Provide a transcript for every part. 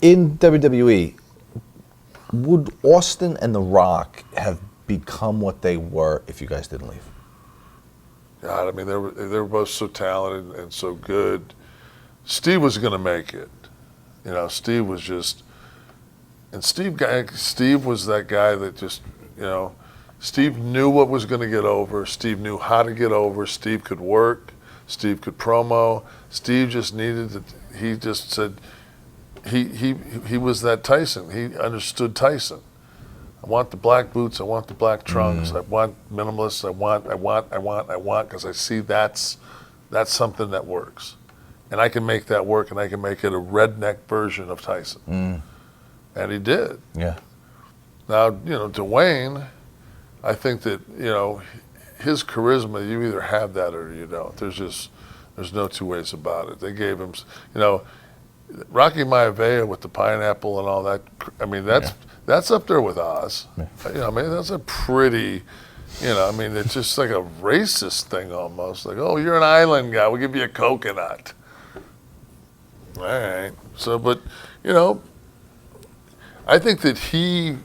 In WWE, would Austin and The Rock have become what they were if you guys didn't leave? God, I mean, they were both so talented and so good. Steve was going to make it. You know, Steve was just, and Steve was that guy that just, you know, Steve knew what was going to get over. Steve knew how to get over. Steve could work. Steve could promo. Steve just needed to, he just said, he was that Tyson. He understood Tyson. I want the black boots. I want the black trunks. I want minimalists. I want, because I see that's something that works. And I can make that work, and I can make it a redneck version of Tyson. And he did. Yeah. Now, you know, Dwayne, I think that, you know, his charisma, you either have that or you don't. There's no two ways about it. They gave him, you know, Rocky Maivia with the pineapple and all that. I mean, that's up there with Oz. Yeah. You know, I mean, that's a pretty, you know, I mean, it's just like a racist thing almost. Like, oh, you're an island guy. We'll give you a coconut. All right. So, but, you know, I think that he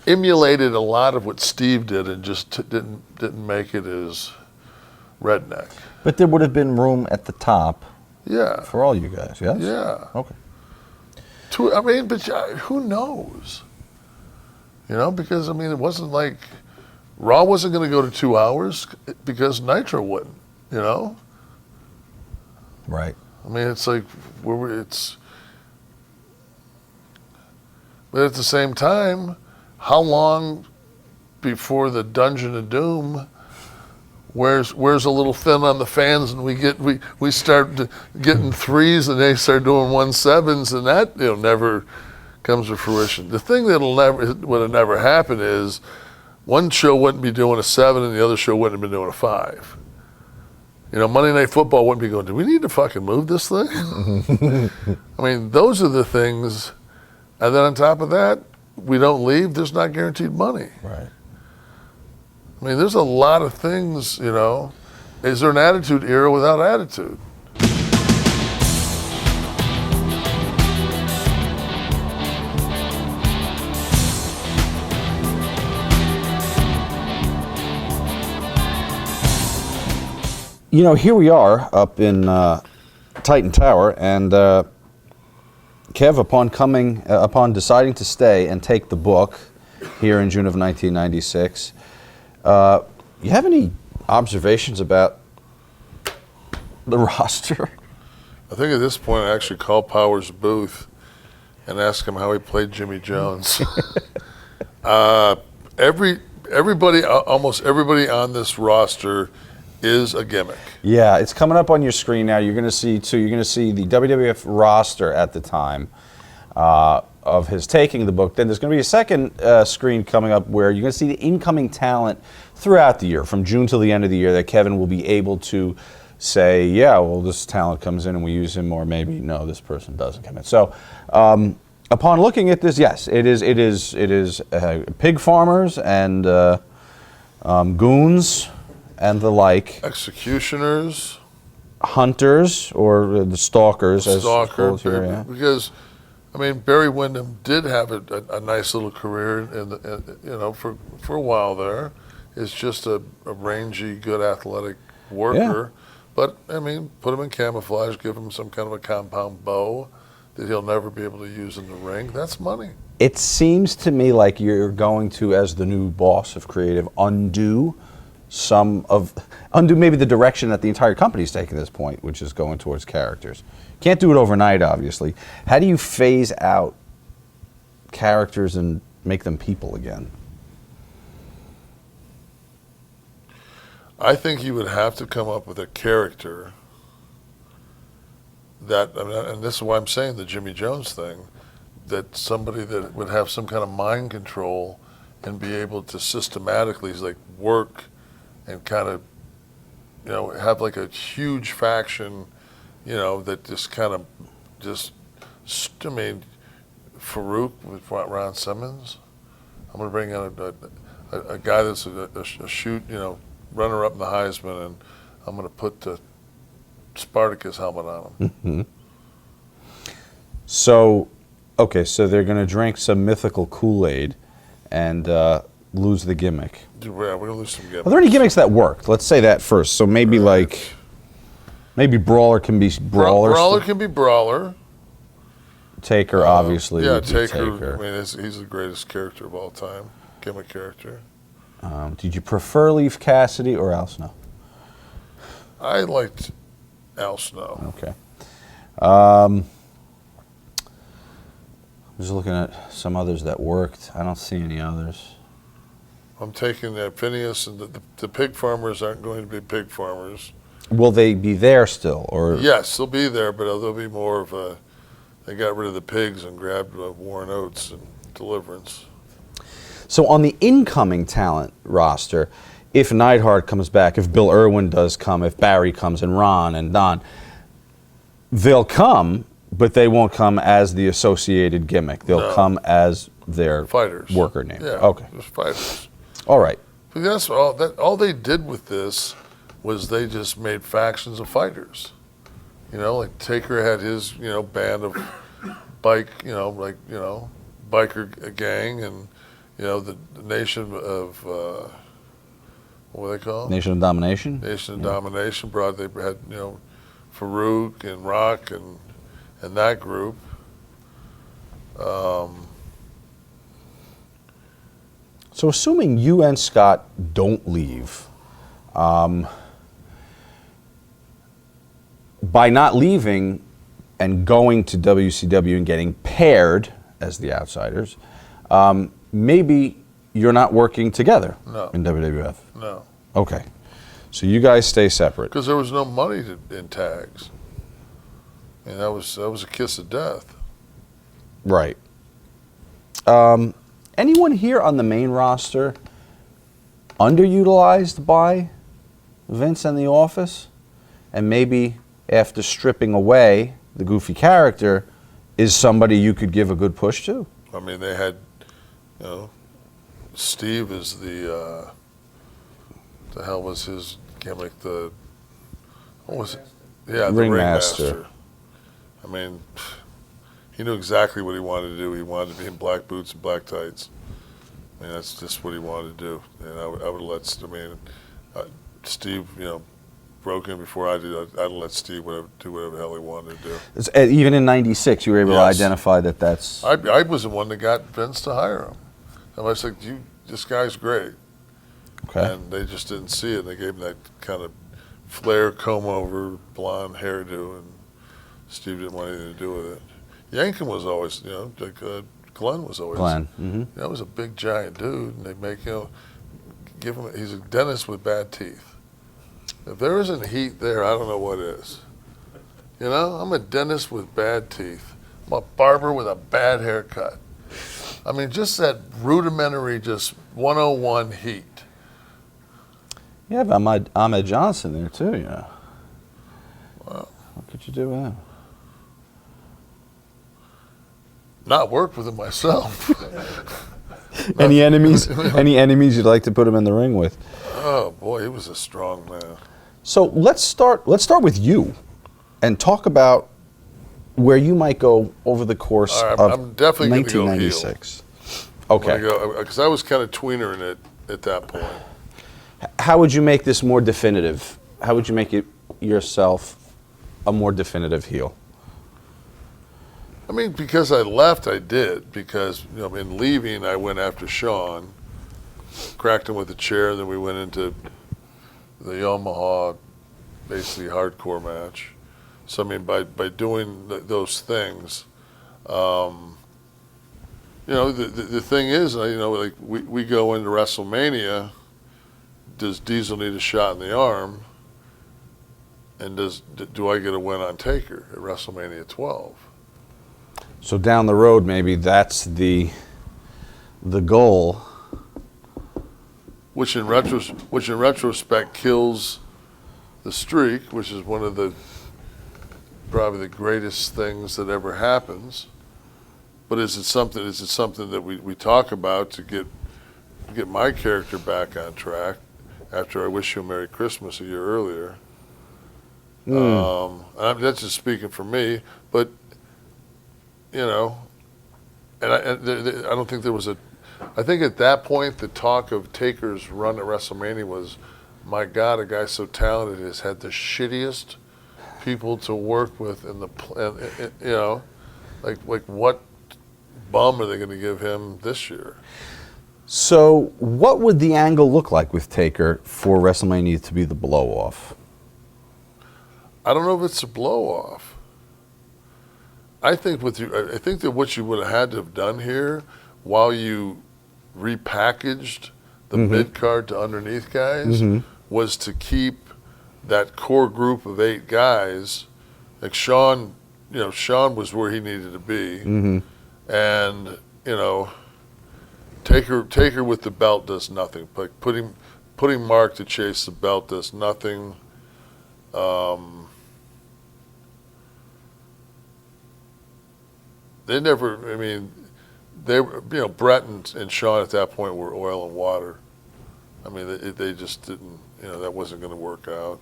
emulated a lot of what Steve did and just didn't make it as redneck. But there would have been room at the top. Yeah. For all you guys, yes? Yeah. Okay. I mean, but who knows? You know, because, I mean, it wasn't like Raw wasn't going to go to 2 hours because Nitro wouldn't, you know? Right. I mean, it's like, but at the same time, how long before the Dungeon of Doom wears a little thin on the fans, and we start getting threes, and they start doing 1.7s, and that, you know, never comes to fruition. The thing would have never happened is one show wouldn't be doing a 7, and the other show wouldn't have been doing a 5. You know, Monday Night Football wouldn't be going, do we need to fucking move this thing? I mean, those are the things. And then on top of that, we don't leave, there's not guaranteed money. Right. I mean, there's a lot of things, you know. Is there an attitude era without attitude? You know, here we are up in Titan Tower, and Kev, upon deciding to stay and take the book here in June of 1996, you have any observations about the roster? I think at this point I actually call Powers Booth and ask him how he played Jimmy Jones. Almost everybody on this roster is a gimmick. Yeah, it's coming up on your screen now. You're going to see the WWF roster at the time of his taking the book. Then there's going to be a second screen coming up where you're going to see the incoming talent throughout the year, from June till the end of the year, that Kevin will be able to say, yeah, well, this talent comes in and we use him, or maybe no, this person doesn't come in. So, upon looking at this, yes, it is pig farmers and goons and the like, executioners, hunters, or the stalkers, as stalker, here, yeah. Because, I mean, Barry Windham did have a nice little career, you know, for a while there. Is just a rangy, good athletic worker. Yeah. But, I mean, put him in camouflage, give him some kind of a compound bow that he'll never be able to use in the ring. That's money. It seems to me like you're going to, as the new boss of creative, undo maybe the direction that the entire company's taking at this point, which is going towards characters. Can't do it overnight, obviously. How do you phase out characters and make them people again? I think you would have to come up with a character that, and this is why I'm saying the Jimmy Jones thing, that somebody that would have some kind of mind control and be able to systematically work and kind of, you know, have like a huge faction, you know, that just kind of I mean, Farouk with Ron Simmons. I'm going to bring in a guy that's a shoot, you know, runner-up in the Heisman, and I'm going to put the Spartacus helmet on him. So, okay, so they're going to drink some mythical Kool-Aid and lose the gimmick. Yeah, we're gonna lose some gimmicks. Are there any gimmicks that worked? Let's say that first. So maybe maybe Brawler can be Brawler. Brawler can be Brawler. Taker, obviously. Yeah, would be Taker. I mean, he's the greatest character of all time. Gimmick character. Did you prefer Leaf Cassidy or Al Snow? I liked Al Snow. Okay. I'm just looking at some others that worked. I don't see any others. I'm taking that Phineas and the pig farmers aren't going to be pig farmers. Will they be there still, or Yes, they'll be there, but they'll be more of a. They got rid of the pigs and grabbed Warren Oates and Deliverance. so on the incoming talent roster? If Neidhart comes back, if Bill Irwin does come, if Barry comes, and Ron and Don, they'll come, but they won't come as the associated gimmick. They'll come as their Fighters. worker name. Yeah, Okay. just fighters. All right. But that's all they did with this was they just made factions of fighters. You know, like Taker had his, band of biker gang, and, the Nation of, what are they called? Nation of Domination. Nation of Domination brought, they had, Farouk and Rock and that group. So assuming you and Scott don't leave, by not leaving and going to WCW and getting paired as the outsiders, maybe you're not working together in WWF. No. Okay. So you guys stay separate. Because there was no money in tags. I mean, that was a kiss of death. Right. Anyone here on the main roster underutilized by Vince and the office? And maybe after stripping away the goofy character, is somebody you could give a good push to? I mean, they had, Steve is the hell was his gimmick? What was it? Yeah, the ringmaster. I mean, he knew exactly what he wanted to do. He wanted to be in black boots and black tights. I mean, that's just what he wanted to do. And I would let, Steve, broke in before I did. I'd let Steve do whatever the hell he wanted to do. Even in '96, you were able to identify that's... I was the one that got Vince to hire him. And I was like, this guy's great. Okay. And they just didn't see it. They gave him that kind of flare, comb-over, blonde hairdo, and Steve didn't want anything to do with it. Yankin was always, Glenn was always. Glenn. Mm-hmm. That was a big, giant dude, and they make, give him, he's a dentist with bad teeth. If there isn't heat there, I don't know what is. I'm a dentist with bad teeth. I'm a barber with a bad haircut. I mean, just that rudimentary, just 101 heat. You have Ahmed Johnson there, too, Wow. What could you do with him? Not work with him myself. Any enemies? Any enemies you'd like to put him in the ring with? Oh, boy, he was a strong man. So let's start with you and talk about where you might go over the course All right, of I'm definitely gonna go 1996. Okay. Because I was kind of tweenering it at that point. How would you make this more definitive? How would you make it yourself a more definitive heel? I mean, because I left, I did. Because, in leaving, I went after Sean, cracked him with a chair, then we went into the Omaha, basically hardcore match. So, I mean, by doing those things, the thing is, like we go into WrestleMania, does Diesel need a shot in the arm? And do I get a win on Taker at WrestleMania 12? So down the road, maybe that's the goal. Which in retrospect kills the streak, which is one of probably the greatest things that ever happens. But is it something that we talk about to get my character back on track after I Wish You a Merry Christmas a year earlier? That's just speaking for me, but you know, and I don't think there was a. I think at that point the talk of Taker's run at WrestleMania was, my God, a guy so talented has had the shittiest people to work with in the, you know, like what bum are they going to give him this year? So, what would the angle look like with Taker for WrestleMania to be the blow-off? I don't know if it's a blow-off. I think that what you would have had to have done here, while you repackaged the mid-card to underneath guys, was to keep that core group of 8 guys. Like Sean, you know, Sean was where he needed to be, and you know, Taker with the belt does nothing. Like putting Mark to chase the belt does nothing. They never. I mean, they were, you know, Brett and Sean at that point were oil and water. I mean, they just didn't. You know, that wasn't going to work out.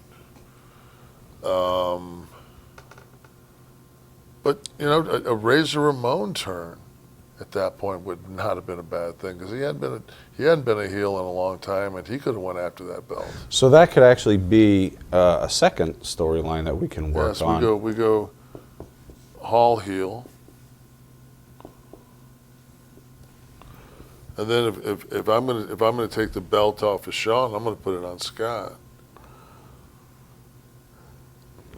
But you know, a Razor Ramon turn at that point would not have been a bad thing, because he hadn't been a heel in a long time, and he could have went after that belt. So that could actually be a second storyline that we can work on. Yes, we go Hall heel, and then if I'm gonna take the belt off of Sean, I'm gonna put it on Scott.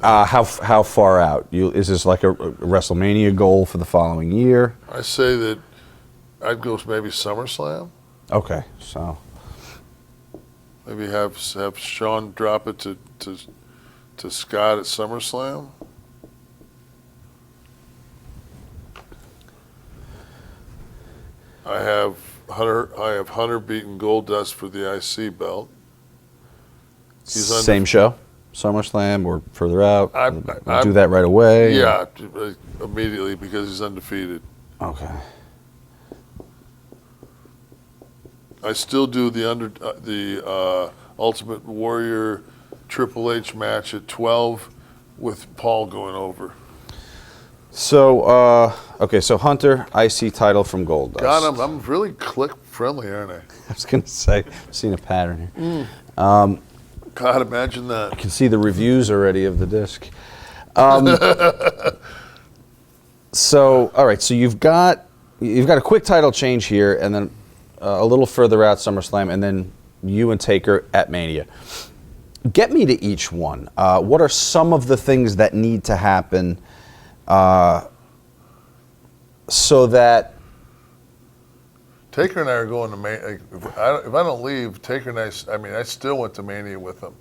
How far out? Is this like a WrestleMania goal for the following year? I say that I'd go maybe SummerSlam. Okay, so Maybe have Sean drop it to Scott at SummerSlam. I have Hunter beating Goldust for the IC belt. same show, SummerSlam or further out. I'm do that right away. Yeah, immediately, because he's undefeated. Okay. I still do the Ultimate Warrior Triple H match at 12 with Paul going over. So okay, so Hunter IC title from Goldust. God, I'm really click friendly, aren't I? I was gonna say, I've seen a pattern here. God, imagine that. You can see the reviews already of the disc. So all right, so you've got a quick title change here, and then a little further out SummerSlam, and then you and Taker at Mania. Get me to each one. What are some of the things that need to happen so that Taker and I are going to Mania. If I don't leave, Taker and I still went to Mania with him.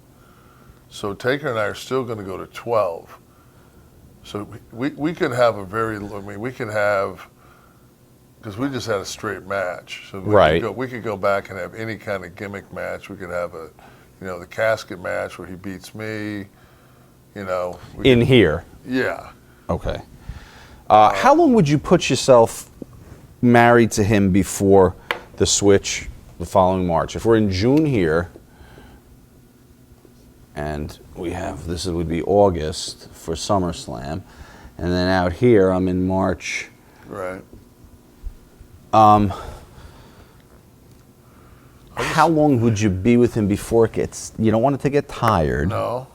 So Taker and I are still going to go to 12. So we could have because we just had a straight match. So we could go back and have any kind of gimmick match. We could have the casket match where he beats me, here. Yeah. Okay. How long would you put yourself married to him before the switch the following March? If we're in June here, and this would be August for SummerSlam, and then out here I'm in March. Right. How long would you be with him before it gets? You don't want it to get tired. No.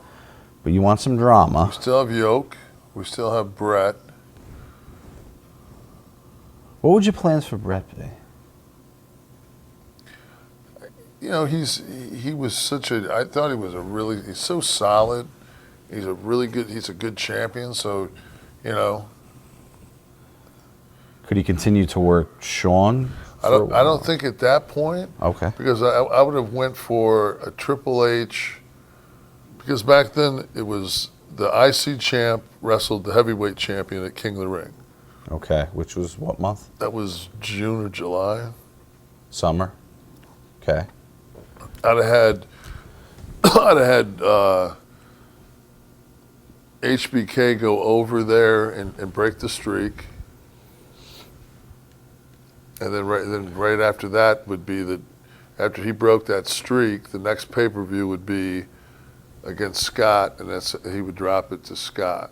But you want some drama. We still have Yoke. We still have Brett. What would your plans for Brett be? He was I thought he was he's so solid. He's a good champion. So, Could he continue to work Sean? I don't think at that point. Okay. Because I would have went for a Triple H, because back then it was the IC champ wrestled the heavyweight champion at King of the Ring. Okay, which was what month? That was June or July. Summer. Okay. I'd have had HBK go over there and break the streak. And then right after that would be after he broke that streak, the next pay-per-view would be against Scott, and he would drop it to Scott.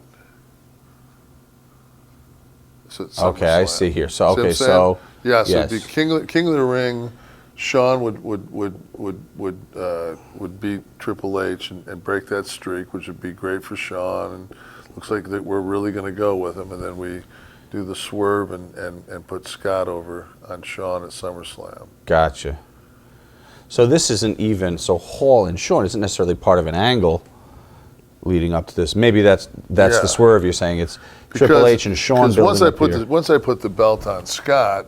Okay, I see here. So See what okay, I'm saying? so yeah, so yes. it'd be King of the Ring. Sean would beat Triple H and break that streak, which would be great for Sean. And looks like that we're really going to go with him. And then we do the swerve and put Scott over on Sean at SummerSlam. Gotcha. So this isn't even, so Hall and Shawn isn't necessarily part of an angle leading up to this. Maybe that's Yeah. the swerve you're saying. It's Triple H and Shawn Because building up here. once I put the belt on Scott,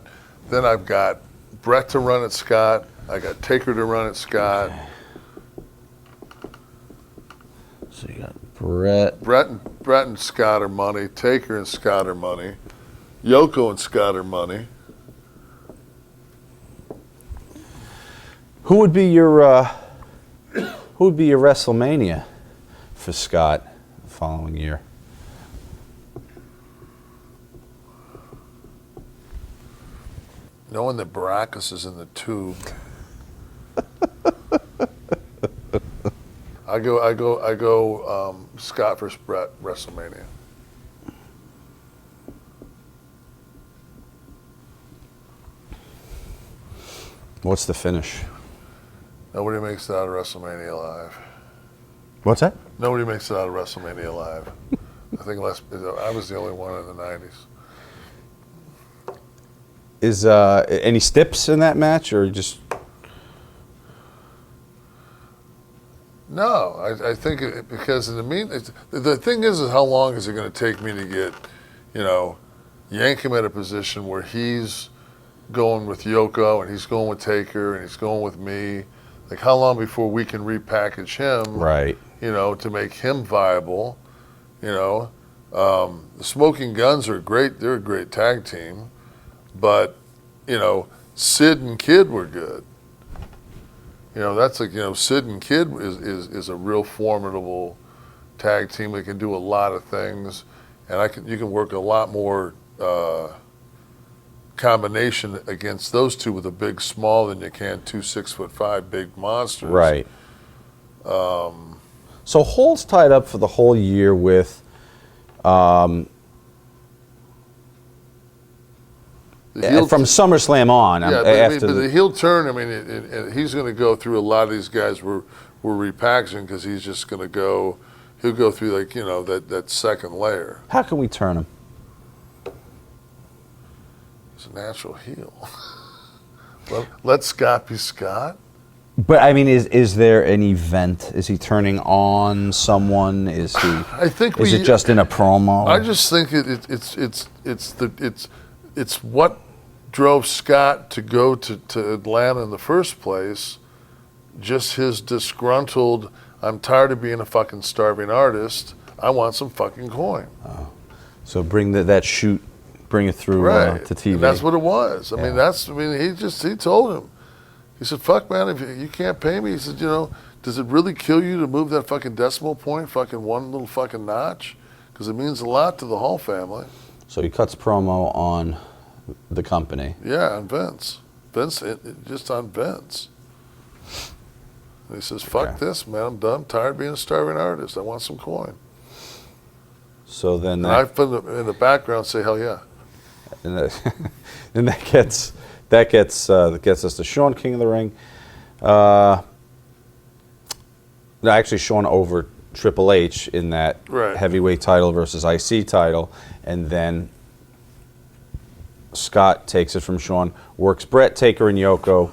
then I've got Brett to run at Scott. I got Taker to run at Scott. So you got Brett. Brett and Scott are money. Taker and Scott are money. Yoko and Scott are money. Who would be your WrestleMania for Scott the following year? Knowing that Baracus is in the tube. I go Scott versus Brett WrestleMania. What's the finish? Nobody makes it out of WrestleMania alive. What's that? Nobody makes it out of WrestleMania alive. I think I was the only one in the 90s. Is any stips in that match, or just? No, I think because the thing is how long is it going to take me to get, yank him at a position where he's going with Yoko and he's going with Taker and he's going with me. Like how long before we can repackage him, Right. To make him viable. The Smoking Guns are great. They're a great tag team, but Sid and Kid were good. That's like Sid and Kid is a real formidable tag team. They can do a lot of things, and you can work a lot more combination against those two with a big small than you can 2 6'5" big monsters. Right. So Hall's tied up for the whole year with. From SummerSlam on. Yeah, but the heel turn. He's going to go through a lot of these guys. We're repackaging because he's just going to go. He'll go through that second layer. How can we turn him? He's a natural heel. Let Scott be Scott. But is there an event? Is he turning on someone? Is he? I think. Is it just in a promo? I just think it's what drove Scott to go to Atlanta in the first place. Just his disgruntled. I'm tired of being a fucking starving artist. I want some fucking coin. Oh. So bring that shoot. Bring it through to TV. And that's what it was. He told him. He said, fuck, man, if you can't pay me, he said, does it really kill you to move that fucking decimal point, fucking one little fucking notch? Because it means a lot to the Hall family. So he cuts promo on the company. Yeah, on Vince. Just on Vince. And he says, fuck this, man, I'm done. I'm tired of being a starving artist. I want some coin. So then I put in the background say, hell yeah. And that gets us to Shawn, King of the Ring. No, actually, Shawn over Triple H in that heavyweight title versus IC title, and then Scott takes it from Shawn, works Brett, Taker, and Yoko,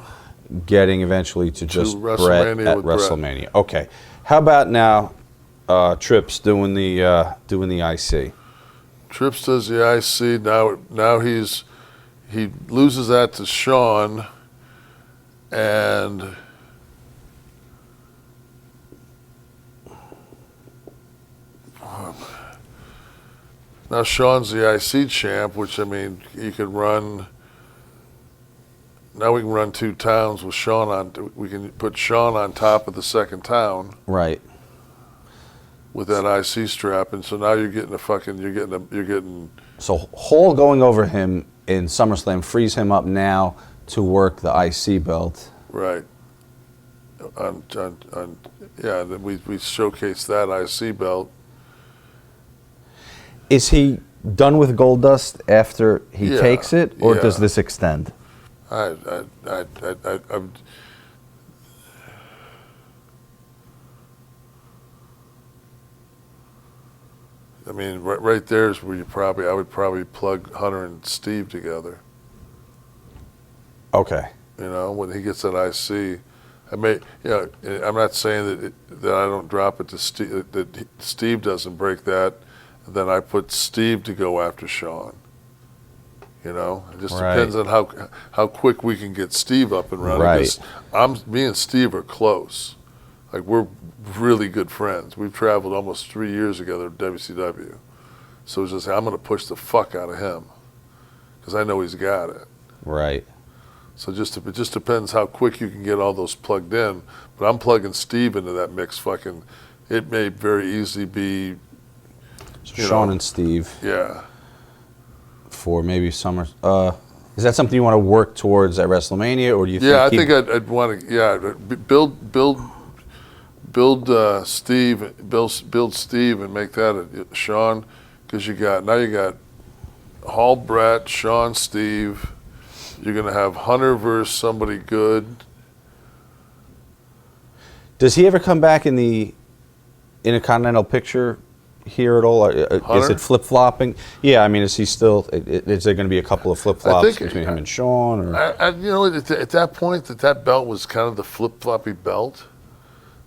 getting eventually to just Brett at WrestleMania. Brett. Okay, how about now? Trips doing the IC. Trips does the IC. Now he loses that to Shawn, and now Shawn's the IC champ, which he could run. Now we can run 2 towns with Shawn on. We can put Shawn on top of the second town. Right. With that IC strap, and so now you're getting. So Hall going over him in SummerSlam frees him up now to work the IC belt. Right. Then we showcase that IC belt. Is he done with Goldust after he Yeah, takes it, or yeah. does this extend? I mean, right there is where I would probably plug Hunter and Steve together. Okay. You know, when he gets that IC, I'm not saying that I don't drop it to Steve, that Steve doesn't break that, and then I put Steve to go after Sean. You know, it just depends on how quick we can get Steve up and running. Right. Me and Steve are close. Like, we're really good friends. We've traveled almost 3 years together at WCW. So it's just, I'm going to push the fuck out of him because I know he's got it. Right. So it just depends how quick you can get all those plugged in. But I'm plugging Steve into that mix. It may very easily be. So Sean and Steve. Yeah. For maybe Summer. Is that something you want to work towards at WrestleMania, or do you? Yeah, I think I'd want to. Yeah, build Steve, and make that a Sean, because you got Hall, Brett, Sean, Steve. You're gonna have Hunter versus somebody good. Does he ever come back in the Intercontinental picture here at all? Is it flip flopping? Yeah, I mean, is he still? Is there going to be a couple of flip flops between him and Sean? Or? At that point, that belt was kind of the flip floppy belt.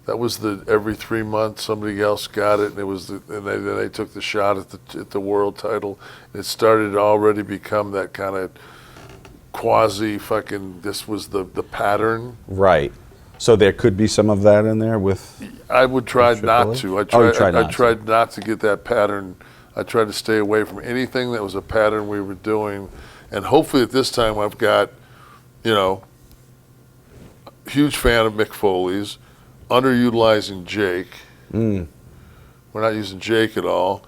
That was every 3 months somebody else got it, and they took the shot at the world title. It started to already become that kind of quasi fucking. This was the pattern. Right. So there could be some of that in there with. I would try not to. I tried not to get that pattern. I tried to stay away from anything that was a pattern we were doing, and hopefully at this time I've got, huge fan of Mick Foley's. Underutilizing Jake. We're not using Jake at all.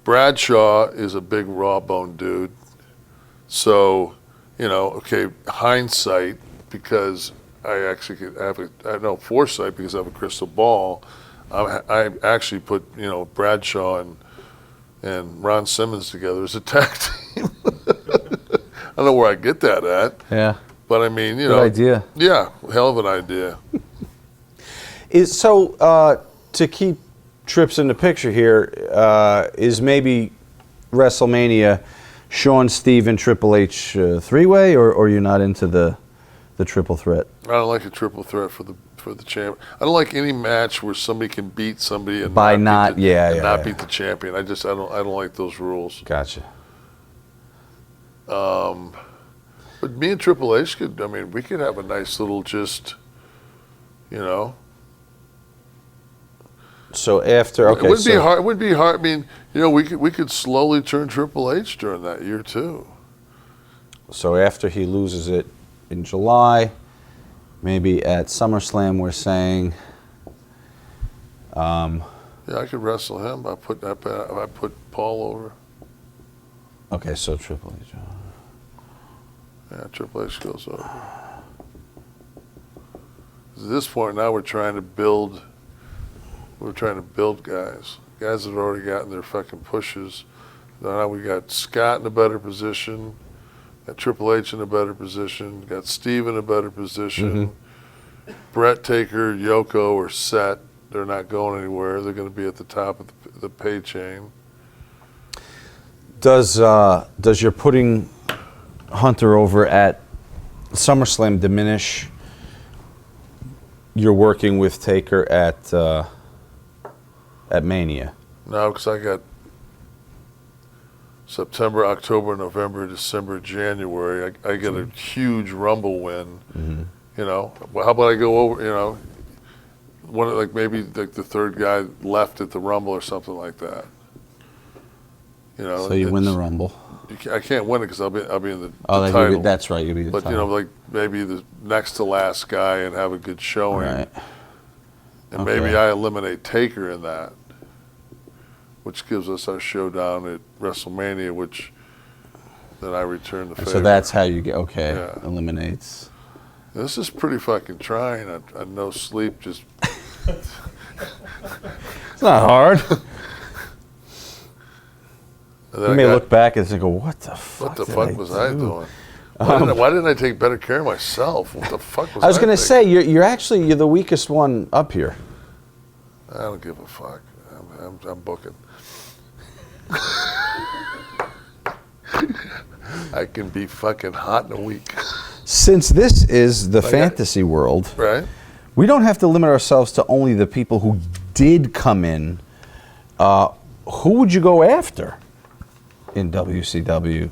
Bradshaw is a big raw bone dude. So, hindsight, because I actually have foresight because I have a crystal ball. I actually put Bradshaw and Ron Simmons together as a tag team. I don't know where I get that at. Yeah. But I mean, good idea. Yeah, hell of an idea. To keep trips in the picture here, is maybe WrestleMania Shawn, Steve, and Triple H three-way, or you're not into the triple threat? I don't like a triple threat for the champ. I don't like any match where somebody can beat somebody and not beat the champion. I don't like those rules. Gotcha. But me and Triple H we could have a nice little just, So after it wouldn't be hard. It wouldn't be hard. I mean, we could slowly turn Triple H during that year too. So after he loses it in July, maybe at SummerSlam, we're saying. Yeah, I could wrestle him. I put Paul over. Okay, so Triple H. Yeah, Triple H goes over. At this point now, we're trying to build guys that have already gotten their fucking pushes. Now we got Scott in a better position, got Triple H in a better position, got Steve in a better position. Brett, Taker, Yoko are set. They're not going anywhere. They're going to be at the top of the pay chain. Does your putting Hunter over at SummerSlam diminish your working with Taker at Mania? No, because I got September, October, November, December, January. I get a huge Rumble win. Well, how about I go over? Maybe the third guy left at the Rumble or something like that. So you win the Rumble. I can't win it because I'll be in the title. That's right. You'll be the title. But maybe the next to last guy and have a good showing. Right. And maybe I eliminate Taker in that, which gives us our showdown at WrestleMania, which then I return the favor. So that's how you get, eliminates. This is pretty fucking trying. I no sleep, just... It's not hard. And then You may look back and think, what the fuck? What the fuck was I doing? Why didn't I take better care of myself? What the fuck was I was going to thinking? say, you're the weakest one up here. I don't give a fuck. I'm booking. I can be fucking hot in a week. Since this is the fantasy world, Right? we don't have to limit ourselves to only the people who did come in. Who would you go after in WCW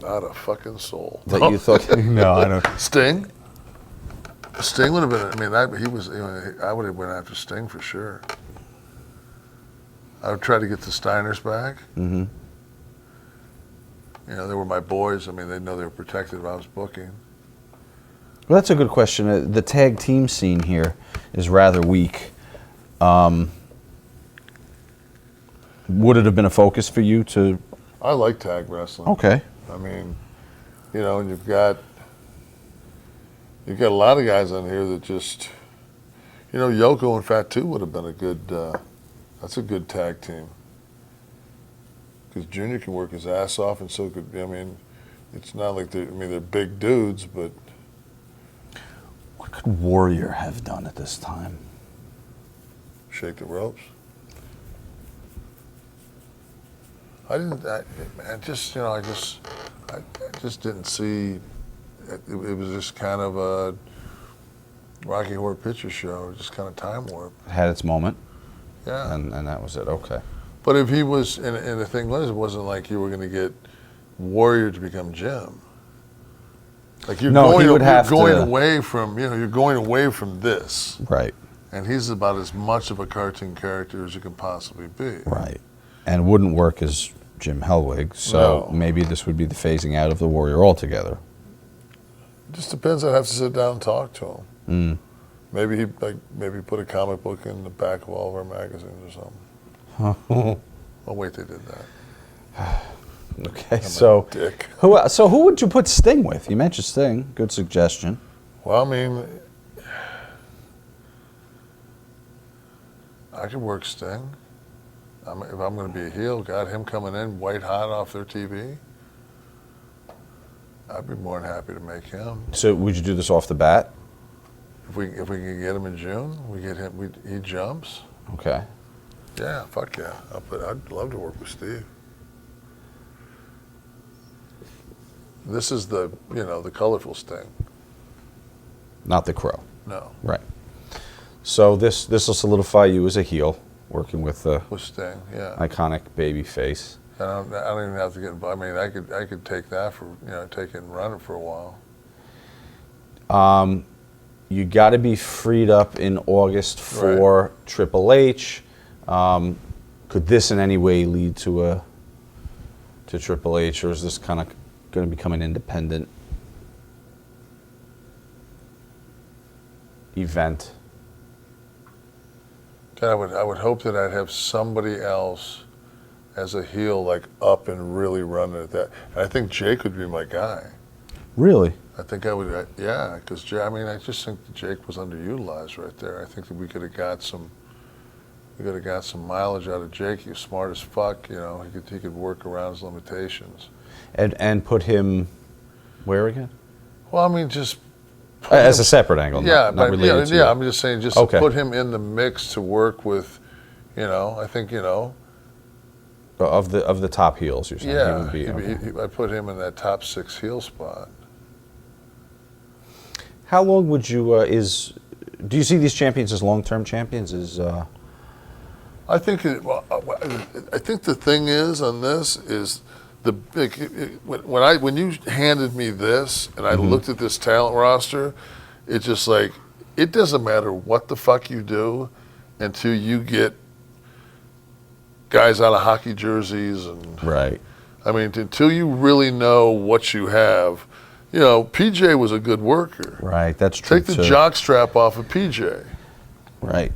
Not a fucking soul. that you thought? No, I don't. Sting? Sting would have been, I mean, he was, I would have went after Sting for sure. I would try to get the Steiners back. Mm-hmm. You know, they were my boys. I mean, they know they were protected if I was booking. Well, that's a good question. The tag team scene here is rather weak. Would it have been a focus for you to? I like tag wrestling. Okay. I mean, you know, and you've got a lot of guys on here that just, you know, Yoko and Fatu would have been a good. That's a good tag team. Because Junior can work his ass off, and so could. I mean, it's not like they're big dudes, but What could Warrior have done at this time? shake the ropes. I just didn't see. It was just kind of a Rocky Horror Picture Show, just kind of time warp. It had its moment, Yeah. and that was it. Okay. But if he was, and the thing was, it wasn't like you were going to get Warrior to become Jim. Like you're going away from, you're going away from this. Right. And he's about as much of a cartoon character as you can possibly be. Right. And wouldn't work as Jim Hellwig, so No. maybe this would be the phasing out of the Warrior altogether. It just depends. I'd have to sit down and talk to him. Mm. Maybe put a comic book in the back of all of our magazines or something. Oh wait, they did that. Okay, I'm a so dick. who would you put Sting with? You mentioned Sting. Good suggestion. Well, I mean, I could work Sting. If I'm going to be a heel, got him coming in white hot off their TV, I'd be more than happy to make him. So would you do this off the bat? If we can get him in June, we get him. He jumps. Okay. Yeah, fuck yeah. I'd love to work with Steve. This is the colorful Sting. Not the Crow. No, Right. So this will solidify you as a heel, working with the with Sting. Yeah. iconic baby face. I don't even have to get involved. I mean, I could take that for take it and run it for a while. You got to be freed up in August for Triple H. Could this in any way lead to Triple H, or is this kind of going to become an independent event? I would hope that I'd have somebody else as a heel like up and really running at that. And I think Jake would be my guy. Really? I think I would, yeah, because I just think that Jake was underutilized right there. I think that we could have got some mileage out of Jake. He was smart as fuck, he could work around his limitations. And put him where again? Well, I mean, just As a separate angle, not related to I'm just saying, to put him in the mix to work with, I think, of the top heels, you're saying? yeah, He would be, I put him in that top 6 heel spot. How long would you, do you see these champions as long-term champions? I think the thing is on this is when you handed me this and I looked at this talent roster, it's just like it doesn't matter what the fuck you do until you get guys out of hockey jerseys and Right. I mean until you really know what you have. PJ was a good worker. Right, that's true. Take the jock strap off of PJ. Right.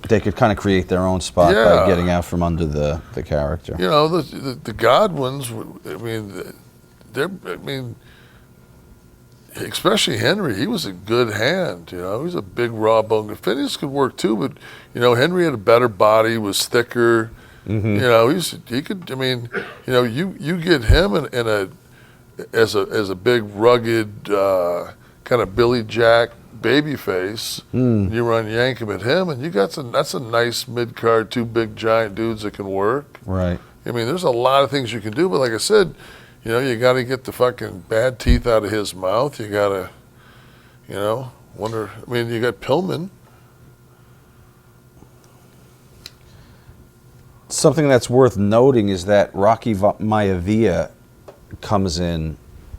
They could kind of create their own spot by getting out from under the character. The Godwins, especially Henry, he was a good hand, he was a big raw bone. Phineas could work too, but, Henry had a better body, was thicker, You know, he could. I mean, you know, you get him in a as a big rugged kind of Billy Jack baby face. You run yank him at him, and that's a nice mid card, two big giant dudes that can work. Right. I mean, there's a lot of things you can do, but like I said, you know, you got to get the fucking bad teeth out of his mouth. You got to, you know, wonder. I mean, you got Pillman. Something that's worth noting is that Rocky Maivia comes in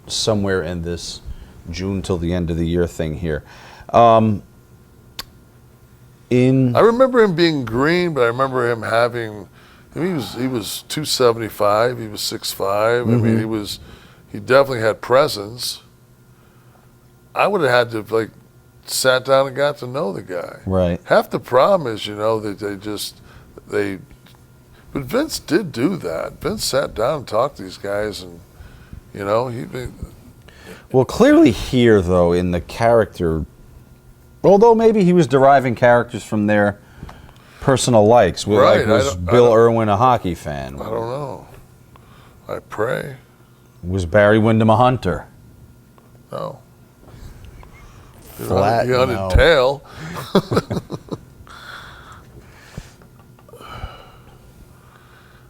somewhere in this June till the end of the year thing here. I remember him being green, but I remember him having. I mean, he was 275. He was 6'5". I mean, he definitely had presence. I would have had to like sat down and got to know the guy. Right. Half the problem is, you know, that they. But Vince did do that. Vince sat down and talked to these guys, and you know, Well, clearly here, though, in the character, although maybe he was deriving characters from their personal likes. Right. Like, was Bill Irwin a hockey fan? I don't know. I pray. Was Barry Windham a hunter? No. Flat, He hunted no. tail.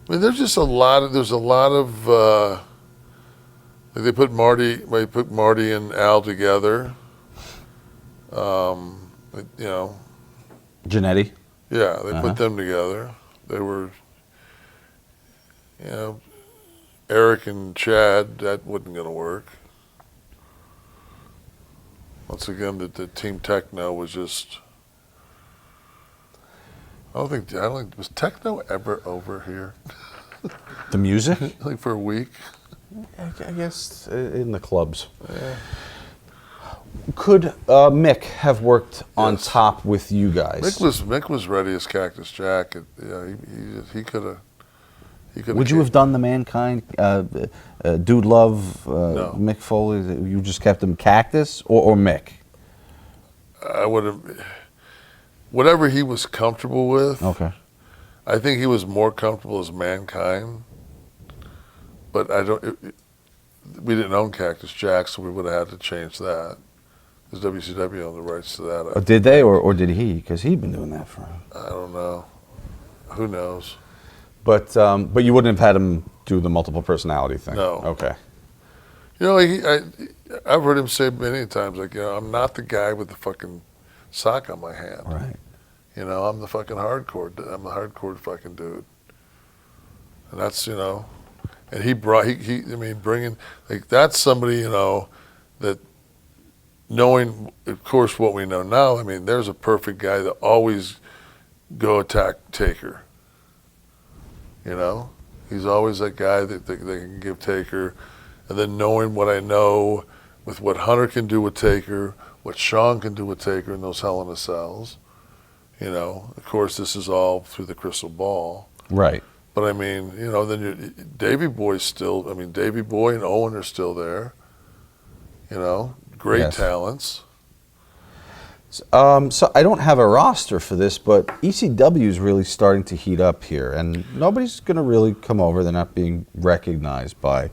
I mean, there's a lot of like they put Marty and Al together. You know, Jannetty? yeah, they put them together. They were, you know, Eric and Chad. That wasn't going to work. Once again, the Team Techno was just. I don't think was Techno ever over here? The music? Like for a week. I guess in the clubs. Yeah. Could Mick have worked on Yes. top with you guys? Mick was ready as Cactus Jack. He could have. Would you have done the Mankind, Dude Love, No. Mick Foley? You just kept him Cactus or Mick? I would have. Whatever he was comfortable with. Okay. I think he was more comfortable as Mankind. But we didn't own Cactus Jack, so we would have had to change that. Because WCW owned the rights to that. Did they or did he? Because he'd been doing that for. I don't know. Who knows? But you wouldn't have had him do the multiple personality thing. No. Okay. You know, I've heard him say many times, like, you know, I'm not the guy with the fucking sock on my hand. Right. You know, I'm the fucking hardcore. I'm the hardcore fucking dude. And that's, you know, and bringing, like, that's somebody, you know, that knowing, of course, what we know now, I mean, there's a perfect guy that always go attack Taker. You know? He's always that guy that they can give Taker. And then knowing what I know with what Hunter can do with Taker, what Sean can do with Taker in those Hell in a Cells. You know, of course, this is all through the crystal ball. Right. But I mean, you know, then Davey Boy and Owen are still there. You know, great Yes. talents. So I don't have a roster for this, but ECW is really starting to heat up here, and nobody's going to really come over. They're not being recognized by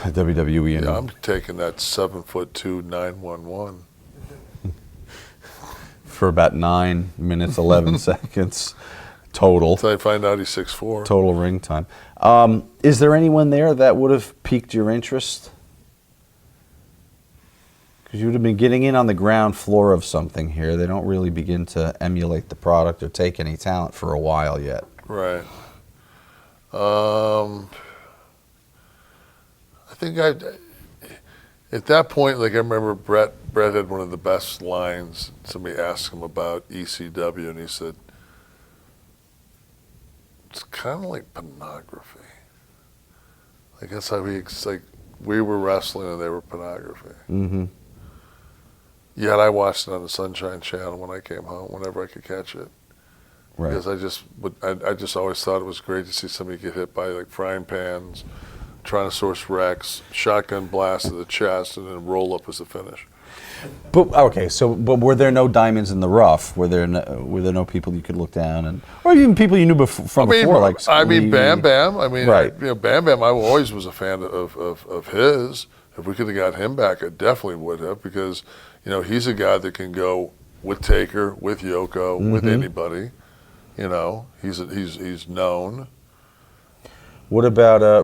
WWE. And Yeah, I'm taking that 7'2" 911. for about 9 minutes, 11 seconds total. Until I find out he's 6'4". Total ring time. Is there anyone there that would have piqued your interest? Because you would have been getting in on the ground floor of something here. They don't really begin to emulate the product or take any talent for a while yet. Right. I think at that point, like I remember Brett had one of the best lines. Somebody asked him about ECW, and he said, it's kind of like pornography. Like that's how it's like we were wrestling and they were pornography. Mm-hmm. Yet I watched it on the Sunshine Channel when I came home, whenever I could catch it. Right. Because I just always thought it was great to see somebody get hit by like frying pans, Tyrannosaurus Rex, shotgun blast to the chest, and then roll up as a finish. But okay, so but were there no diamonds in the rough? Were there no people you could look down and, or even people you knew from before? Like Bam Bam. I mean, right. Bam Bam. I always was a fan of his. If we could have got him back, I definitely would have, because he's a guy that can go with Taker, with Yoko, with anybody. He's known. What about